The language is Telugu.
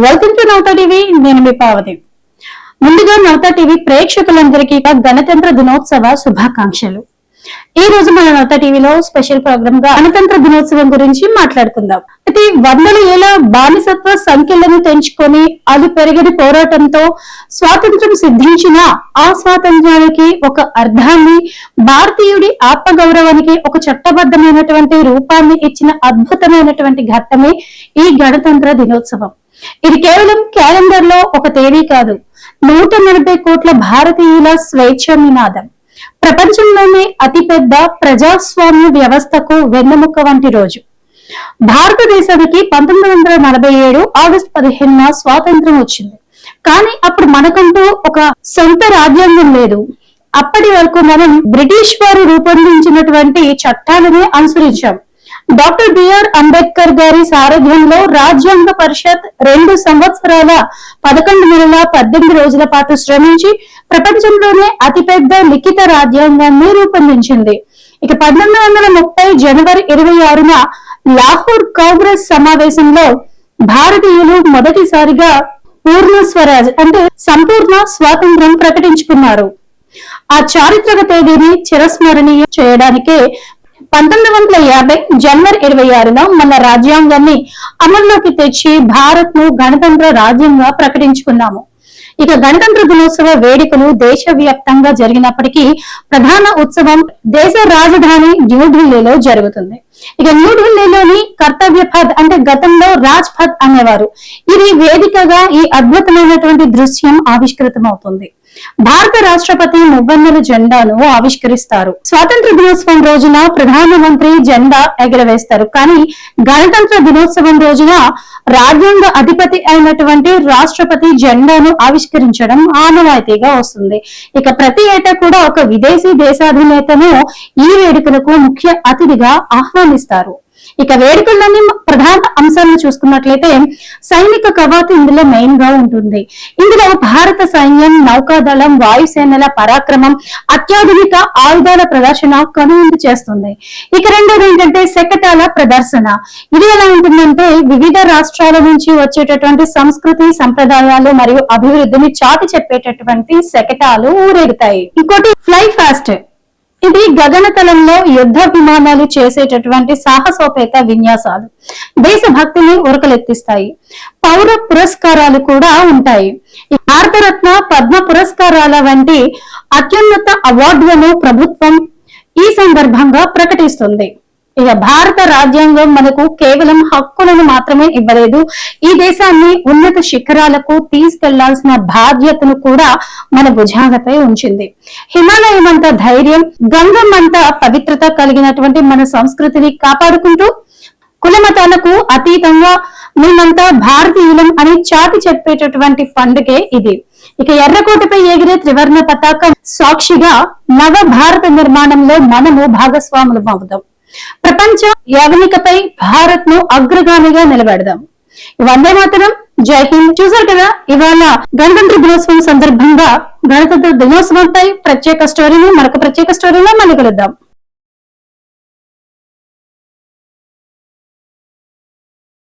Welcome to Navata TV. నేను మీ పావతి. ముందుగా నవత టీవీ ప్రేక్షకులందరికీ గణతంత్ర దినోత్సవ శుభాకాంక్షలు. ఈ రోజు మన నవత టీవీలో స్పెషల్ ప్రోగ్రామ్ గా గణతంత్ర దినోత్సవం గురించి మాట్లాడుకుందాం. అయితే వందల ఏళ్ల బానిసత్వ సంఖ్యలను తెంచుకొని అది పెరిగిన పోరాటంతో స్వాతంత్రం సిద్ధించిన ఆ స్వాతంత్ర్యానికి ఒక అర్థాన్ని, భారతీయుడి ఆత్మగౌరవానికి ఒక చట్టబద్ధమైనటువంటి రూపాన్ని ఇచ్చిన అద్భుతమైనటువంటి ఘట్టమే ఈ గణతంత్ర దినోత్సవం. ఇది కేవలం క్యాలెండర్ లో ఒక తేదీ కాదు, 140 కోట్ల భారతీయుల స్వేచ్ఛ నినాదం. ప్రపంచంలోనే అతిపెద్ద ప్రజాస్వామ్య వ్యవస్థకు వెన్నెముక వంటి రోజు. భారతదేశానికి 1947 ఆగస్టు 15న స్వాతంత్రం వచ్చింది. కానీ అప్పుడు మనకంటూ ఒక సొంత రాజ్యాంగం లేదు. అప్పటి వరకు మనం బ్రిటిష్ వారు రూపొందించినటువంటి చట్టాలనే అనుసరించాం. డాక్టర్ బిఆర్ అంబేద్కర్ గారి సారథ్యంలో రాజ్యాంగ పరిషత్ 2 సంవత్సరాల 11 నెలల 18 రోజుల పాటు శ్రమించి ప్రపంచంలోనే అతిపెద్ద లిఖిత రాజ్యాంగాన్ని రూపొందించింది. ఇక 1930 జనవరి 26న లాహోర్ కాంగ్రెస్ సమావేశంలో భారతీయులు మొదటిసారిగా పూర్ణ స్వరాజ్ అంటే సంపూర్ణ స్వాతంత్ర్యం ప్రకటించుకున్నారు. ఆ చారిత్రక తేదీని చిరస్మరణీయం చేయడానికే 1950 జనవరి 26న మన రాజ్యాంగాన్ని అమల్లోకి తెచ్చి భారత్ ను గణతంత్ర రాజ్యంగా ప్రకటించుకున్నాము. ఇక గణతంత్ర దినోత్సవ వేడుకలు దేశవ్యాప్తంగా జరిగినప్పటికీ ప్రధాన ఉత్సవం దేశ రాజధాని న్యూఢిల్లీలో జరుగుతుంది. ఇక న్యూఢిల్లీలోని కర్తవ్య పథ్ అంటే గతంలో రాజ్ పథ్ అనేవారు. ఇది వేదికగా ఈ అద్భుతమైనటువంటి దృశ్యం ఆవిష్కృతమవుతుంది. భారత రాష్ట్రపతి మువ్వన్నెల జెండాను ఆవిష్కరిస్తారు. స్వాతంత్ర దినోత్సవం రోజున ప్రధానమంత్రి జెండా ఎగరవేస్తారు. కానీ గణతంత్ర దినోత్సవం రోజున రాజ్యాంగ అధిపతి అయినటువంటి రాష్ట్రపతి జెండాను ఆవిష్కరించడం ఆనవాయితీగా వస్తుంది. ఇక ప్రతి ఏటా కూడా ఒక విదేశీ దేశాధినేతను ఈ వేడుకలకు ముఖ్య అతిథిగా ఆహ్వానిస్తారు. ఇక వేడుకల్లోని ప్రధాన అంశాలను చూసుకున్నట్లయితే సైనిక కవాతు ఇందులో మెయిన్ గా ఉంటుంది. ఇందులో భారత సైన్యం, నౌకాదళం, వాయుసేనల పరాక్రమం, అత్యాధునిక ఆయుధాల ప్రదర్శన కనువిందు చేస్తుంది. ఇక రెండోది ఏంటంటే శకటాల ప్రదర్శన. ఇది ఎలా ఉంటుందంటే వివిధ రాష్ట్రాల నుంచి వచ్చేటటువంటి సంస్కృతి, సంప్రదాయాలు మరియు అభివృద్ధిని చాటి చెప్పేటటువంటి శకటాలు ఊరేగుతాయి. ఇంకోటి ఫ్లై ఫాస్ట్. ఇది గగనతలంలో యుద్ధ విమానాలు చేసేటటువంటి సాహసోపేత విన్యాసాలు దేశభక్తిని ఉరకలెత్తిస్తాయి. పౌర పురస్కారాలు కూడా ఉంటాయి. భారతరత్న, పద్మ పురస్కారాల వంటి అత్యున్నత అవార్డులను ప్రభుత్వం ఈ సందర్భంగా ప్రకటిస్తుంది. ఇక భారత రాజ్యాంగం మనకు కేవలం హక్కులను మాత్రమే ఇవ్వలేదు, ఈ దేశాన్ని ఉన్నత శిఖరాలకు తీసుకెళ్లాల్సిన బాధ్యతను కూడా మన భుజాలపై ఉంచింది. హిమాలయమంత ధైర్యం, గంగమ్మంత పవిత్రత కలిగినటువంటి మన సంస్కృతిని కాపాడుకుంటూ కులమతాలకు అతీతంగా మేమంతా భారతీయులం అని చాటి చెప్పేటటువంటి పండుగే ఇది. ఇక ఎర్రకోటపై ఎగిరే త్రివర్ణ పతాకం సాక్షిగా నవ భారత నిర్మాణంలో మనము భాగస్వాములం అవుతాం. ప్రపంచ యవనికపై భారత్ ను అగ్రగామిగా నిలబెడదాం. వందే మాతరం, జై హింద్. చూసారు కదా, ఇవాళ గణతంత్ర దినోత్సవం సందర్భంగా గణతంత్ర దినోత్సవంపై ప్రత్యేక స్టోరీని మరొక ప్రత్యేక స్టోరీలో మళ్ళీ కలుద్దాం.